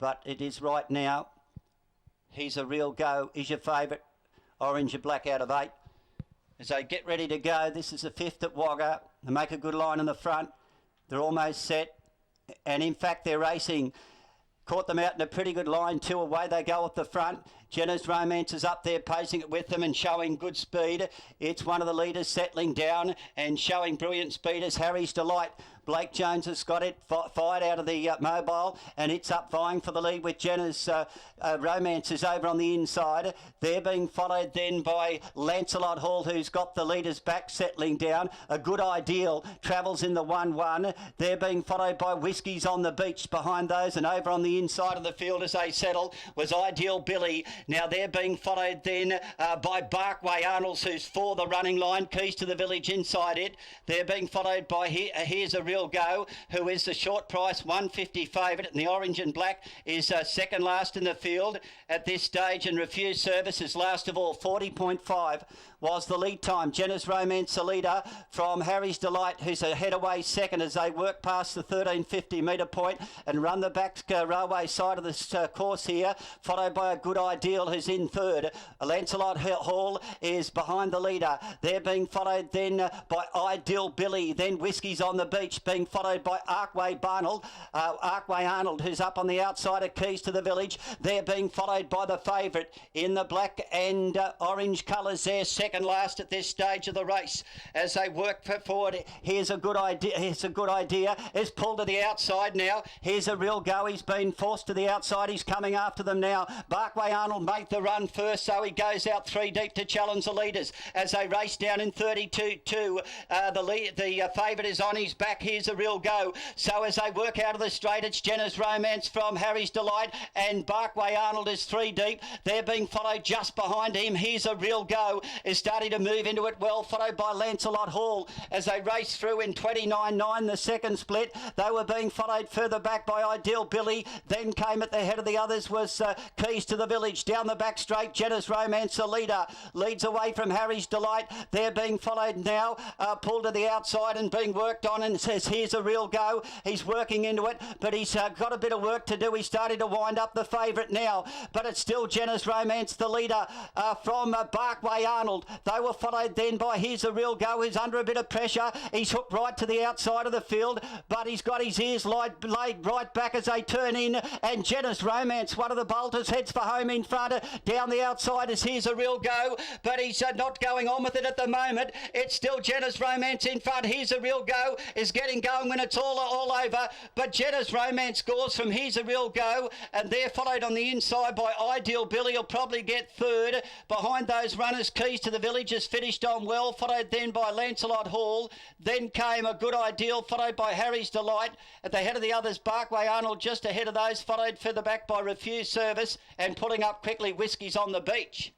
but it is right now. He's a Real Go is your favourite, Orange and Black out of 8. As they get ready to go, this is the 5th at WAGGA. They make a good line in the front. They're almost set, and in fact they're racing. Caught them out in a pretty good line, 2 away they go at the front. Jenna's Romance is up there pacing it with them and showing good speed. It's one of the leaders settling down and showing brilliant speed as Harry's Delight. Blake Jones has got it fired out of the mobile, and it's up vying for the lead with Jenna's Romance is over on the inside. They're being followed then by Lancelot Hall, who's got the leaders back settling down. A Good Ideal travels in the 1-1. They're being followed by Whiskies on the Beach behind those, and over on the inside of the field as they settle was Ideal Billy. Now they're being followed then by Barkway Arnolds, who's for the running line. Keys to the Village inside it. They're being followed by Here's a Real Go, who is the short price 150 favourite, and the Orange and Black is second last in the field at this stage, and Refused Service is last of all. 40.5 was the lead time. Jenna's Romance the leader from Harry's Delight, who's a head away second as they work past the 1350 metre point and run the back railway side of this course here, followed by A Good Ideal, who's in third. Lancelot Hall is behind the leader. They're being followed then by Ideal Billy, then Whiskies on the Beach, being followed by Arkway Arnold, who's up on the outside of Keys to the Village. They're being followed by the favourite in the black and orange colours there, second last at this stage of the race as they work forward. Here's a Good Idea. Is pulled to the outside now. Here's a Real Go. He's been forced to the outside. He's coming after them now. Barkway Arnold make the run first, so he goes out 3 deep to challenge the leaders as they race down in 32-2. The favourite is on his back. Here's a Real Go. So as they work out of the straight, it's Jenna's Romance from Harry's Delight, and Barkway Arnold is 3 deep. They're being followed just behind him. Here's a Real Go is starting to move into it well, followed by Lancelot Hall as they race through in 29.9 the second split. They were being followed further back by Ideal Billy. Then came at the head of the others was Keys to the Village. Down the back straight, Jenna's Romance the leader leads away from Harry's Delight. They're being followed now, pulled to the outside and being worked on, and says Here's a Real Go. He's working into it, but he's got a bit of work to do. He's starting to wind up the favourite now, but it's still Jenna's Romance the leader from Barkway Arnold. They were followed then by Here's a Real Go, who's under a bit of pressure. He's hooked right to the outside of the field, but he's got his ears laid right back as they turn in, and Jenna's Romance, one of the bolters, heads for home in front. Down the outside is Here's a Real Go, but he's not going on with it at the moment. It's still Jenna's Romance in front. Here's a Real Go is getting going when it's all over, but Jenna's Romance scores from Here's a Real Go, and they're followed on the inside by Ideal Billy. He'll probably get third. Behind those runners, Keys to the Village has finished on well, followed then by Lancelot Hall. Then came A Good Ideal, followed by Harry's Delight. At the head of the others, Barkway Arnold just ahead of those, followed further back by Refused Service, and pulling up quickly Whiskies on the Beach.